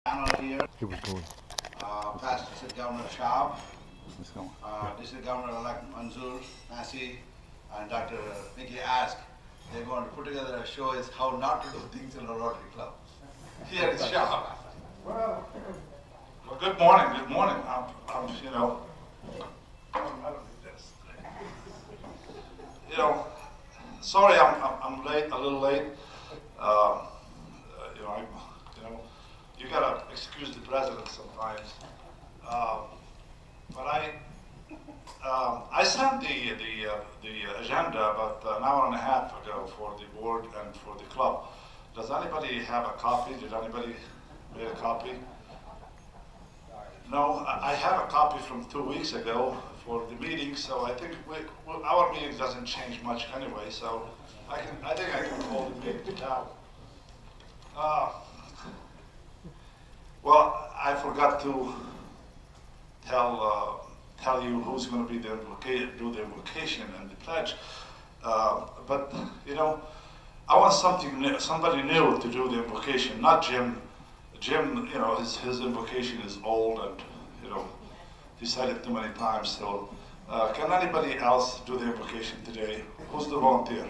Panel here. It was going. Past District Governor Shab, It's going. District Governor-elect Manzoor, Nasi, and Dr. Nikki Ask. They're going to put together a show is how not to do things in a Rotary Club. Here is Shab. Well, good morning. Good morning. I don't need this. Sorry, I'm late, a little late. You gotta excuse the president sometimes. But I sent the agenda about an hour and a half ago for the board and for the club. Does anybody have a copy? Did anybody make a copy? No, I have a copy from 2 weeks ago for the meeting, so I think our meeting doesn't change much anyway, so I think I can hold the meeting now. Well, I forgot to tell you who's going to be do the invocation and the pledge. But I want somebody new to do the invocation, not Jim. Jim, his invocation is old and, he said it too many times. So, can anybody else do the invocation today? Who's the volunteer?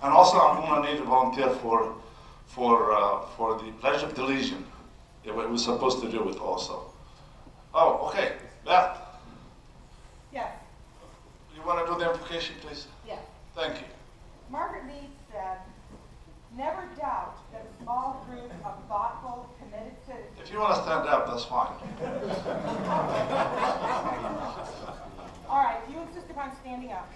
And also, I'm going to need a volunteer for the Pledge of Allegiance. Yeah, we're supposed to do it also. Oh, okay. Beth, Yes. you want to do the invocation, please? Yes. Thank you. Margaret Mead said, "Never doubt that a small group of thoughtful, committed citizens." If you want to stand up, that's fine. All right, if you insist upon standing up.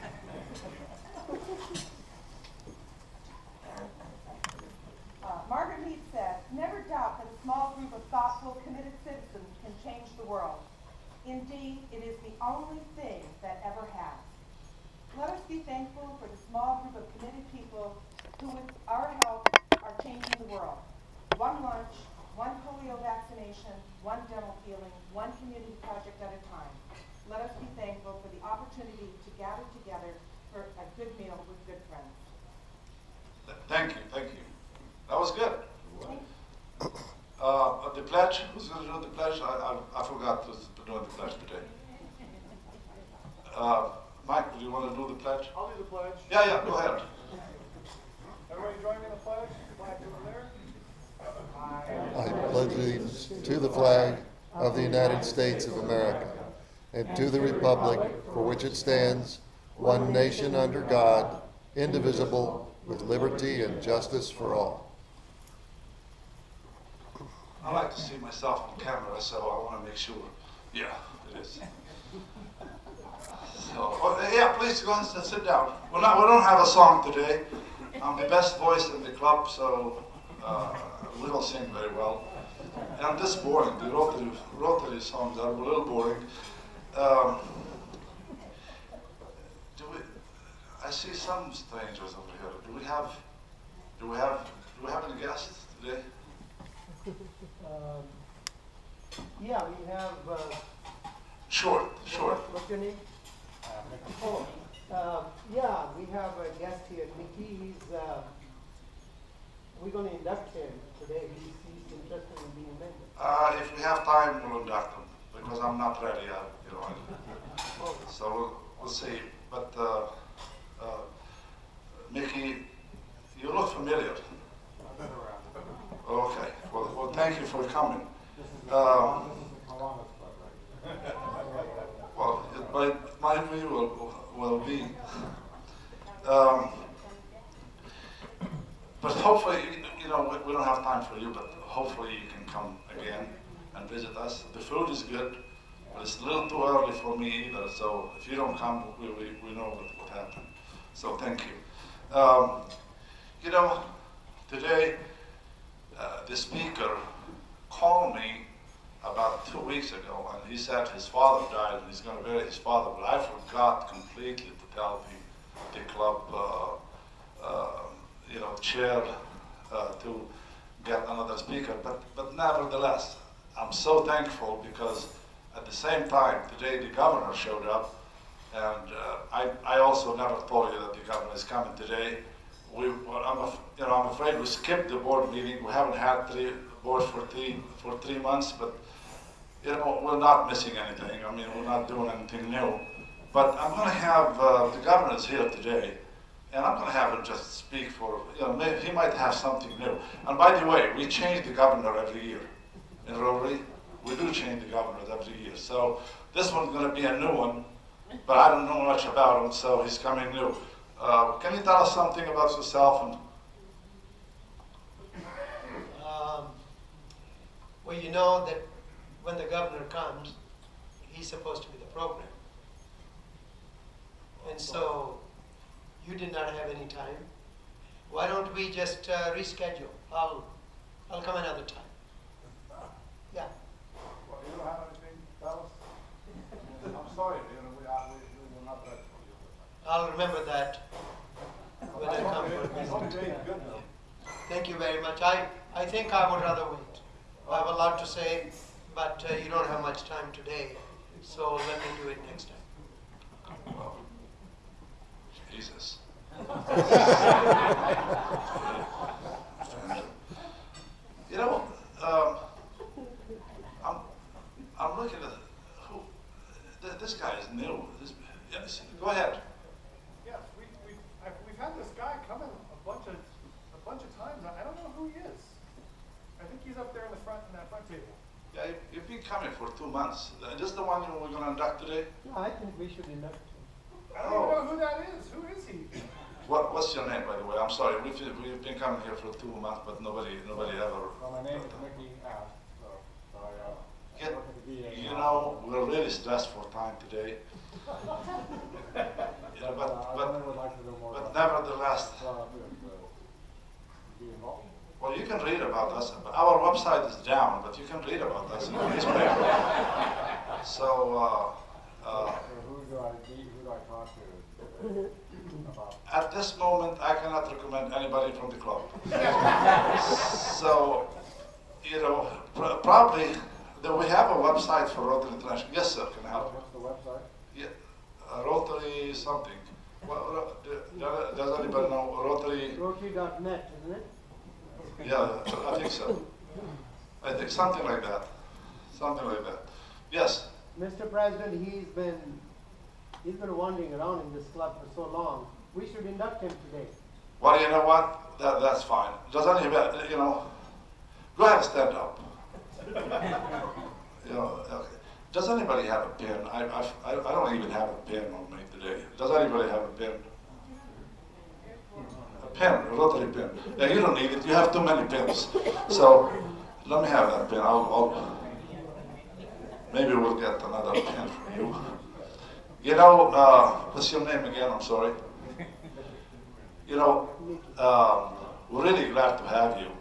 Margaret Mead said, "Never doubt that a small group of thoughtful, committed citizens can change the world. Indeed, it is the only thing that ever has. Let us be thankful for the small group of committed people who, with our help, are changing the world. One lunch, one polio vaccination, one dental healing, one community project at a time. Let us be thankful for the opportunity to gather together for a good meal with good friends." Thank you, thank you. That was good. Thank you. The pledge, who's going to do the pledge? I forgot to do the pledge today. Mike, do you want to do the pledge? I'll do the pledge. Yeah, go ahead. Everybody join me in the pledge. Flag over there. I pledge allegiance to the flag of the United States of America and to the republic for which it stands, one nation under God, indivisible, with liberty and justice for all. I like to see myself on camera, so I want to make sure. Yeah, it is. So, yeah, please go ahead and sit down. We don't have a song today. I'm the best voice in the club, so we don't sing very well. And this is boring. The Rotary songs are a little boring. I see some strangers over here. Do we have any guests today? Yeah, we have. Short. What's your name? Yeah, we have a guest here, Mickey. We're going to induct him today. He's interested in being a member. If we have time, we'll induct him because I'm not ready yet. So we'll see. But Mickey, you look familiar. Okay. Well, thank you for coming. Well, my view will be. But hopefully, we don't have time for you, but hopefully you can come again and visit us. The food is good, but it's a little too early for me either. So if you don't come, we know what happened. So thank you. Today, the speaker called me about 2 weeks ago, and he said his father died, and he's going to bury his father. But I forgot completely to tell the club, chair to get another speaker. But nevertheless, I'm so thankful because at the same time today the governor showed up, and I also never told you that the governor is coming today. I'm afraid we skipped the board meeting. We haven't had 3 board for 3 months, but you know, we're not missing anything. I mean, we're not doing anything new. But I'm going to have, the governor's here today, and I'm going to have him just speak for, you know, maybe he might have something new. And by the way, we change the governor every year in Rotary. We do change the governors every year. So this one's going to be a new one, but I don't know much about him, so he's coming new. Can you tell us something about yourself? And well, you know that when the governor comes, he's supposed to be the program. And so you did not have any time. Why don't we just reschedule? I'll come another time. Yeah. Well, you don't have anything, fellas? I'm sorry, you know, we were not ready for you. I'll remember that when I come for a I hope visit. they ain't good though. Thank you very much. I think I would rather wait. I have a lot to say, but you don't have much time today, so let me do it next time. well, Jesus. You know, I'm looking at who. This guy is new. Yes, go ahead. Yes, we've had this guy coming a bunch of times. I don't know who he is. I think he's up there in the front, in that front table. Yeah, you've been coming for 2 months. Is this the one we're going to induct today? No, I think we should induct him. I don't even know who that is. Who is he? What's your name, by the way? I'm sorry. We've been coming here for 2 months, but nobody ever. Well, my name is Mickey Ash. So I Yeah, work at the VA. you know, we're really stressed for time today. Yeah, I really would like to know more but about nevertheless, be involved. well, you can read about us. Our website is down, but you can read about us in the newspaper. So, Who do I meet? Who do I talk to about? at this moment, I cannot recommend anybody from the club. So, you know, probably, we have a website for Rotary International. Yes, sir, can I help? What's the website? Yeah, Rotary something. Well, does anybody know Rotary? Rotary.net, isn't it? Yeah, I think so. I think something like that. Something like that. Yes. Mr. President, he's been wandering around in this club for so long. We should induct him today. Well, you know what? That's fine. Does anybody, you know, go ahead and stand up. You know, okay. Does anybody have a pen? I don't even have a pen on me today. Does anybody have a pen? A pen, a rotary pen. Yeah, you don't need it. You have too many pens. So let me have that pen. Maybe we'll get another pen from you. You know, what's your name again? I'm sorry. You know, we're really glad to have you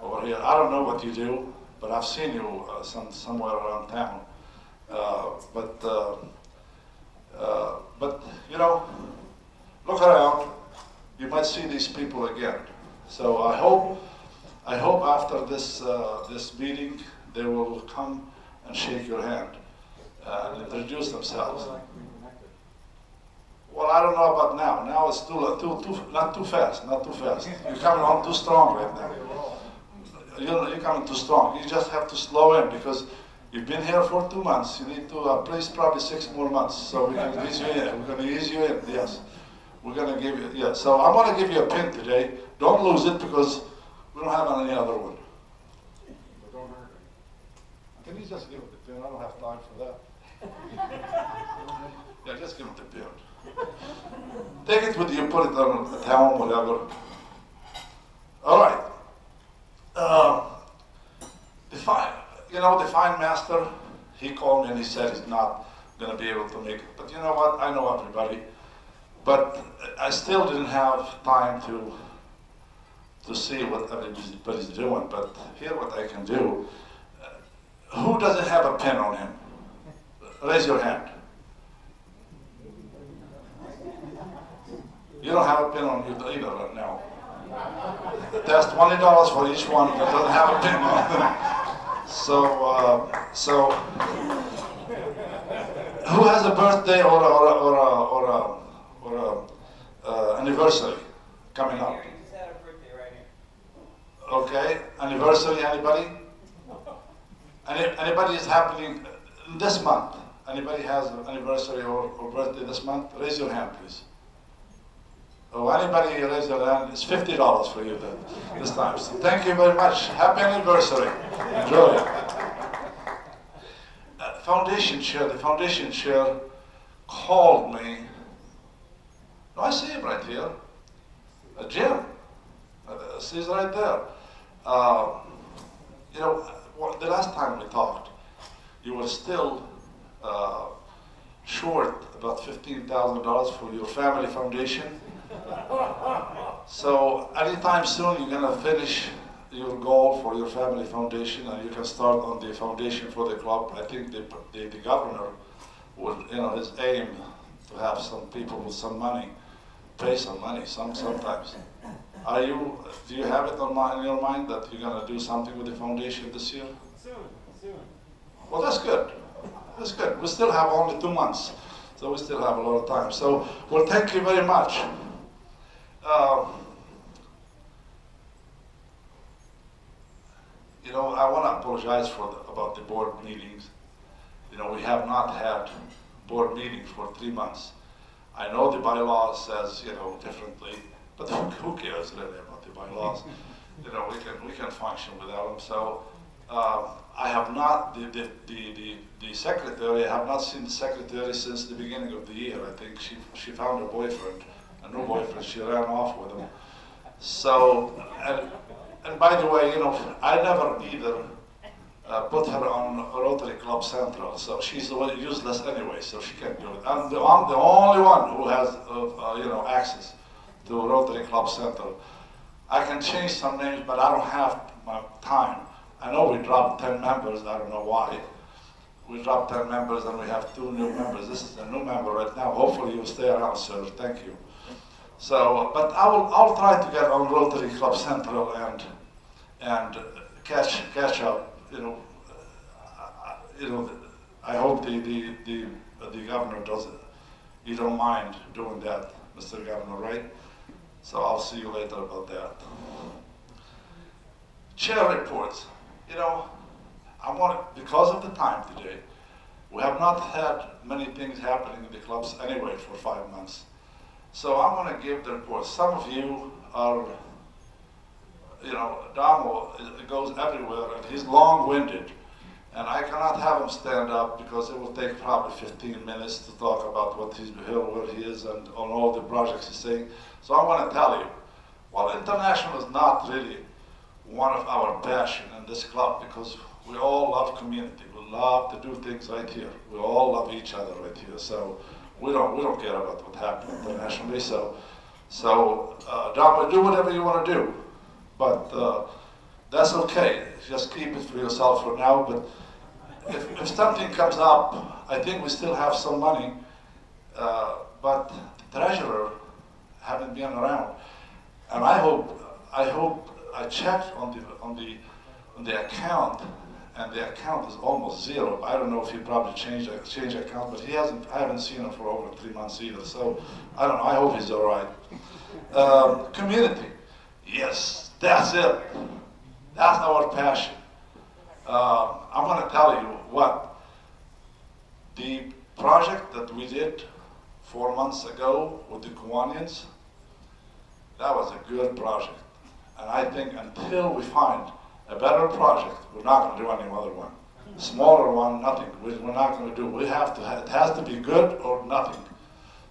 over here. I don't know what you do, but I've seen you somewhere around town. But you know, look around. You might see these people again. So I hope after this meeting they will come and shake your hand and introduce themselves. Well, I don't know about now. Now it's not too fast. You're coming on too strong right now. You're coming too strong. You just have to slow in because you've been here for 2 months. You need to please probably 6 more months so we can ease you in. We're going to ease you in. Yes, we're going to give you. Yeah. So I'm going to give you a pin today. Don't lose it because we don't have any other one. But don't hurt me. Can you just give it the pin? I don't have time for that. Yeah, just give it the pin. Take it with you, put it on at home, whatever. All right. The fine master, he called me and he said he's not going to be able to make it. But you know what? I know everybody. But I still didn't have time to see what everybody's doing. But here what I can do. Who doesn't have a pen on him? Raise your hand. You don't have a pen on you either right now. That's $20 for each one that doesn't have a pen on them. So who has a birthday or a anniversary coming up? Just had a birthday right here. Okay, anniversary, anybody? Anybody is happening this month? Anybody has an anniversary or birthday this month? Raise your hand, please. Oh, anybody raise their hand? It's $50 for you this time. So thank you very much. Happy anniversary. Enjoy it. The foundation chair called me. No, I see him right here. Jim. He's right there. You know, the last time we talked, you were still short about $15,000 for your family foundation. So anytime soon you're gonna finish your goal for your family foundation and you can start on the foundation for the club. I think the governor would, you know, his aim to have some people with some money, pay some money sometimes. Do you have it in your mind that you're gonna do something with the foundation this year? Soon. Well, that's good. That's good. We still have only 2 months, so we still have a lot of time. So, well, thank you very much. You know, I want to apologize about the board meetings. You know, we have not had board meetings for 3 months. I know the bylaws says, you know, differently, but who cares really about the bylaws? You know, we can function without them. So I have not the secretary. I have not seen the secretary since the beginning of the year. I think she found a boyfriend, a new boyfriend. She ran off with him. So and by the way, you know, I never either put her on Rotary Club Central, so she's useless anyway, so she can't do it. I'm the only one who has, you know, access to Rotary Club Central. I can change some names, but I don't have my time. I know we dropped 10 members, I don't know why. We dropped 10 members and we have 2 new members. This is a new member right now. Hopefully you'll stay around, sir. Thank you. So, but I'll try to get on Rotary Club Central and catch up. You know, I hope the governor does it. You don't mind doing that, Mr. Governor, right? So I'll see you later about that. Chair reports. You know, because of the time today, we have not had many things happening in the clubs anyway for 5 months. So I'm going to give the report. Some of you are, you know, Damo goes everywhere and he's long-winded. And I cannot have him stand up because it will take probably 15 minutes to talk about what he's here, where he is, and on all the projects he's saying. So I want to tell you, while international is not really one of our passion in this club, because we all love community. We love to do things right here. We all love each other right here. So we don't care about what happens internationally. So Damo, do whatever you want to do, but that's okay. Just keep it for yourself for now. But if something comes up, I think we still have some money, but the treasurer haven't been around, and I hope I checked on the account, and the account is almost zero. I don't know if he probably changed account, but I haven't seen him for over 3 months either. So I don't know. I hope he's all right. Community, yes, that's it. That's our passion. I'm going to tell you what, the project that we did 4 months ago with the Kiwanians, that was a good project. And I think until we find a better project, we're not going to do any other one. Smaller one, nothing. We're not going to do. It has to be good or nothing.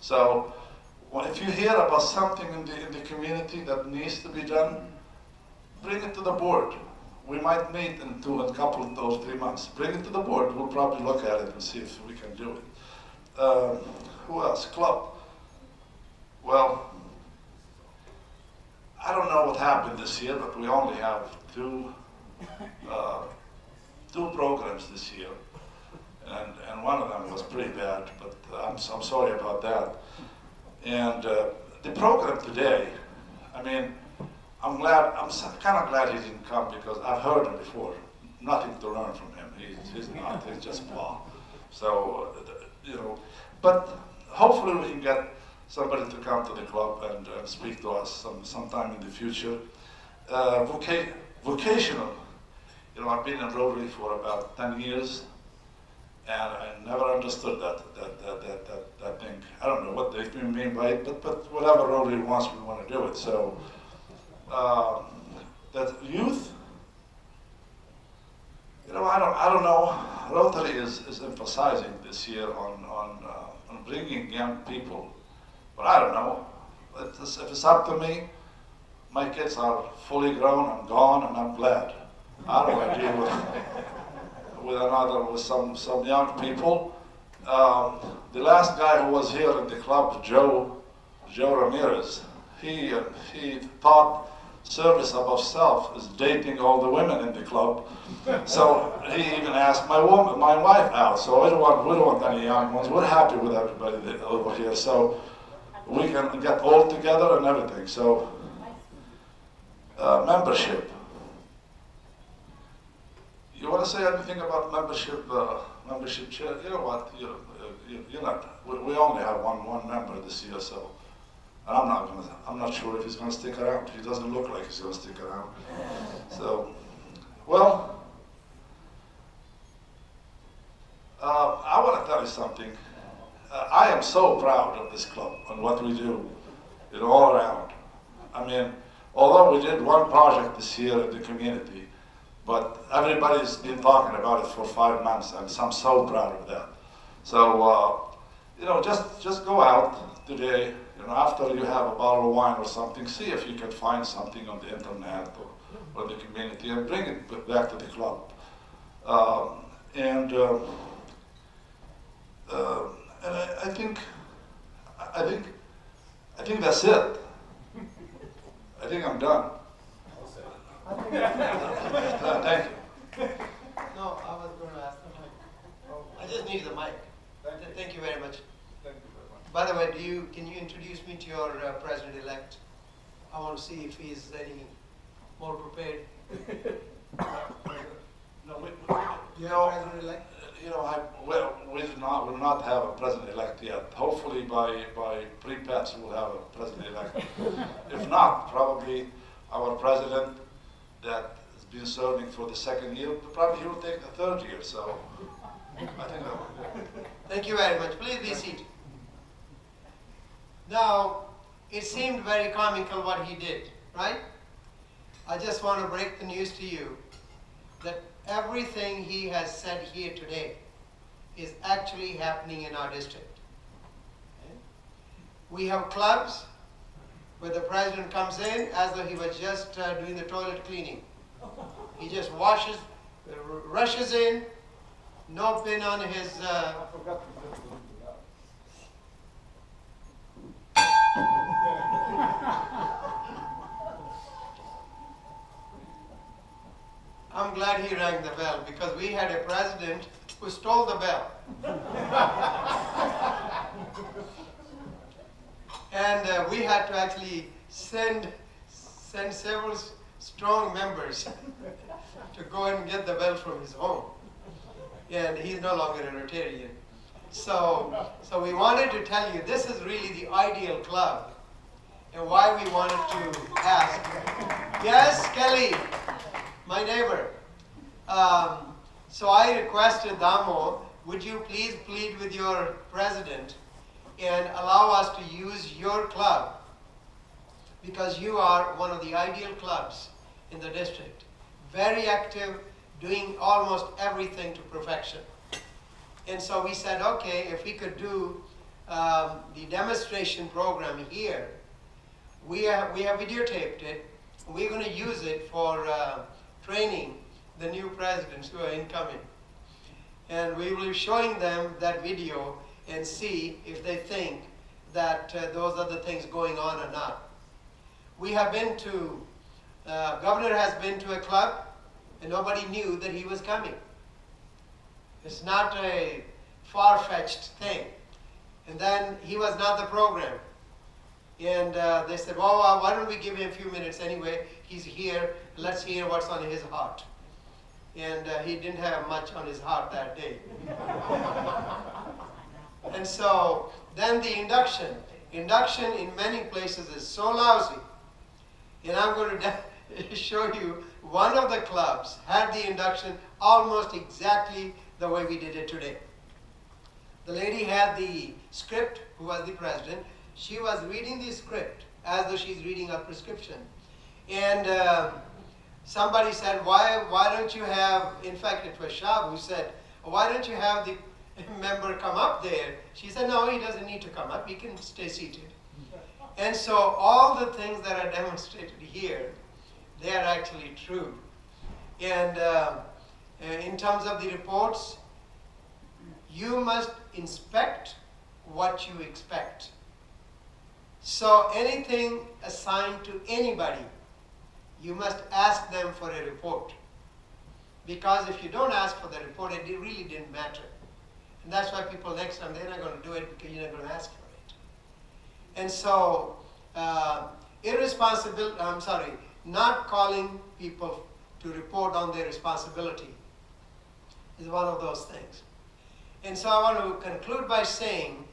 So if you hear about something in the community that needs to be done, bring it to the board. We might meet in a couple of those 3 months. Bring it to the board. We'll probably look at it and see if we can do it. Who else? Club. Well, I don't know what happened this year, but we only have two programs this year, and one of them was pretty bad. But I'm sorry about that. And the program today, I mean, I'm kind of glad he didn't come because I've heard him before. Nothing to learn from him. He's just blah. So, you know, but hopefully we can get somebody to come to the club and speak to us sometime in the future. Vocational. You know, I've been in Rotary for about 10 years, and I never understood that thing. I don't know what they mean by it, but whatever Rotary wants, we want to do it. So that youth, you know, I don't know. Rotary is emphasizing this year on bringing young people, but I don't know. If it's up to me, my kids are fully grown, I'm gone, and I'm glad. I don't want to deal with some young people. The last guy who was here in the club, Joe Ramirez, he thought service above self is dating all the women in the club. So he even asked my wife out. So we don't want any young ones. We're happy with everybody over here. So we can get all together and everything. So membership. You want to say anything about membership? Membership chair? You know what? You're not. We only have one member this year, so and I'm not sure if he's going to stick around. He doesn't look like he's going to stick around. So, well, I want to tell you something. I am so proud of this club and what we do, you know, all around. I mean, although we did one project this year in the community, but everybody's been talking about it for 5 months, and I'm so proud of that. So, you know, just go out today, you know, after you have a bottle of wine or something, see if you can find something on the internet or the community and bring it back to the club. And I think that's it. I think I'm done. Thank you. No, I was going to ask the mic. I just need the mic. Thank you very much. Thank you very much. By the way, can you introduce me to your president-elect? I want to see if he's any more prepared. No, You know, president-elect? You know, we will not have a president-elect yet. Hopefully by pre-patch we'll have a president-elect. If not, probably our president that has been serving for the 2nd year, probably he will take the 3rd year. So I think that will be. Thank you very much. Please be seated. Now, it seemed very comical what he did, right? I just want to break the news to you that everything he has said here today is actually happening in our district. We have clubs where the president comes in as though he was just doing the toilet cleaning. He just rushes in, no pin on his... I forgot to put the link to that. I'm glad he rang the bell because we had a president who stole the bell. And we had to actually send several strong members to go and get the bell from his home. And he's no longer a Rotarian. So we wanted to tell you this is really the ideal club and why we wanted to ask. Yes, Kelly, my neighbor. So I requested Damo, would you please plead with your president and allow us to use your club because you are one of the ideal clubs in the district. Very active, doing almost everything to perfection. And so we said, okay, if we could do the demonstration program here, we have videotaped it. We're going to use it for training the new presidents who are incoming. And we will be showing them that video and see if they think that those are the things going on or not. We have been to, Governor has been to a club and nobody knew that he was coming. It's not a far-fetched thing. And then he was not the program. And they said, well, why don't we give him a few minutes anyway? He's here, let's hear what's on his heart. And he didn't have much on his heart that day. And so then the induction in many places is so lousy. And I'm going to show you one of the clubs had the induction almost exactly the way we did it today. The lady had the script, who was the president. She was reading the script as though she's reading a prescription. And somebody said, why don't you have, in fact it was Shab who said, why don't you have the member come up there? She said, no, he doesn't need to come up, he can stay seated. And so all the things that are demonstrated here, they are actually true. And in terms of the reports, you must inspect what you expect. So anything assigned to anybody, you must ask them for a report. Because if you don't ask for the report, it really didn't matter. And that's why people next time, they're not going to do it because you're not going to ask for it. And so, not calling people to report on their responsibility is one of those things. And so I want to conclude by saying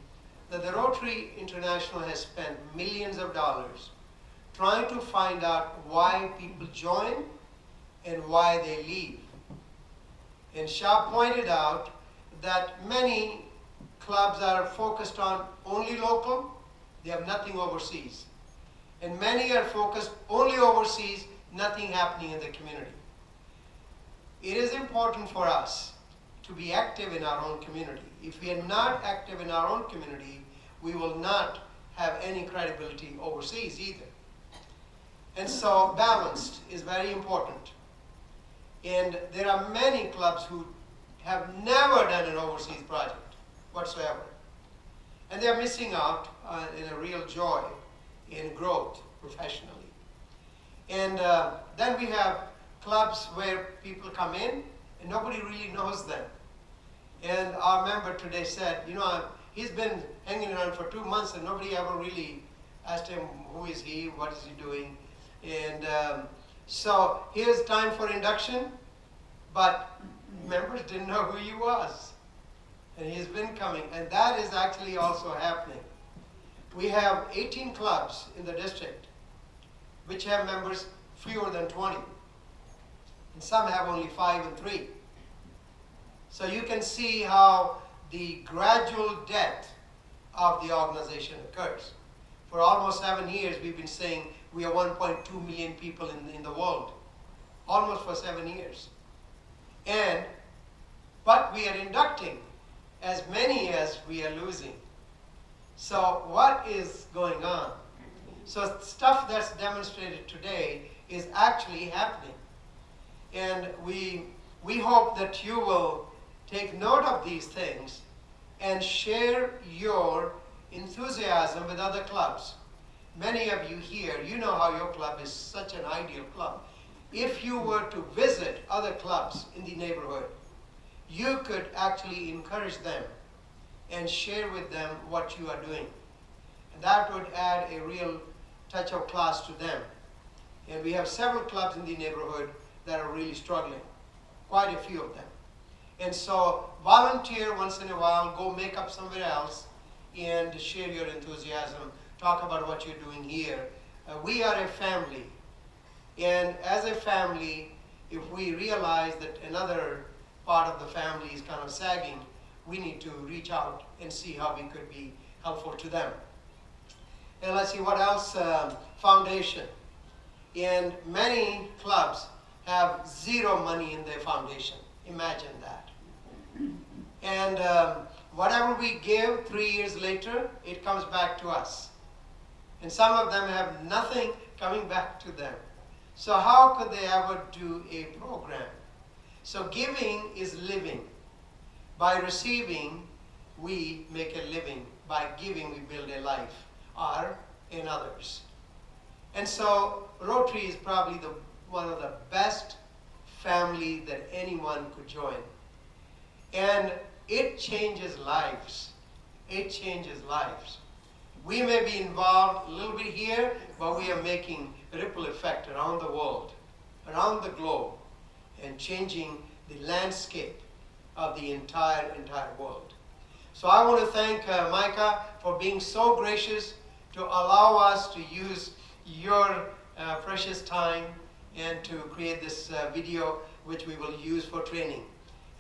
that the Rotary International has spent millions of dollars trying to find out why people join and why they leave. And Shah pointed out that many clubs are focused on only local, they have nothing overseas. And many are focused only overseas, nothing happening in the community. It is important for us to be active in our own community. If we are not active in our own community, we will not have any credibility overseas either. And so balanced is very important. And there are many clubs who have never done an overseas project whatsoever. And they're missing out in a real joy in growth professionally. And then we have clubs where people come in and nobody really knows them. And our member today said, you know, he's been hanging around for 2 months and nobody ever really asked him, who is he, what is he doing? And so here's time for induction, but members didn't know who he was. And he's been coming, and that is actually also happening. We have 18 clubs in the district which have members fewer than 20. And some have only 5 and 3. So you can see how the gradual death of the organization occurs. For almost 7 years, we've been saying we are 1.2 million people in the world. Almost for 7 years. But we are inducting as many as we are losing. So what is going on? So stuff that's demonstrated today is actually happening. And we hope that you will take note of these things and share your enthusiasm with other clubs. Many of you here, you know how your club is such an ideal club. If you were to visit other clubs in the neighborhood, you could actually encourage them and share with them what you are doing. And that would add a real touch of class to them. And we have several clubs in the neighborhood that are really struggling, quite a few of them. And so volunteer once in a while, go make up somewhere else and share your enthusiasm, talk about what you're doing here. We are a family. And as a family, if we realize that another part of the family is kind of sagging, we need to reach out and see how we could be helpful to them. And let's see what else, foundation. And many clubs have zero money in their foundation. Imagine that. And whatever we give 3 years later, it comes back to us. And some of them have nothing coming back to them. So how could they ever do a program? So giving is living. By receiving, we make a living. By giving, we build a life, or in others. And so Rotary is probably one of the best family that anyone could join. And it changes lives. It changes lives. We may be involved a little bit here, but we are making a ripple effect around the world, around the globe, and changing the landscape of the entire world. So I want to thank Micah for being so gracious to allow us to use your precious time and to create this video which we will use for training.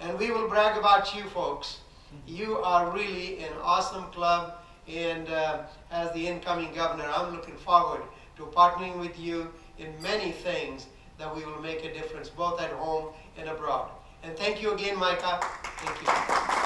And we will brag about you folks. You are really an awesome club, and as the incoming governor, I'm looking forward to partnering with you in many things that we will make a difference both at home and abroad. And thank you again, Micah. Thank you.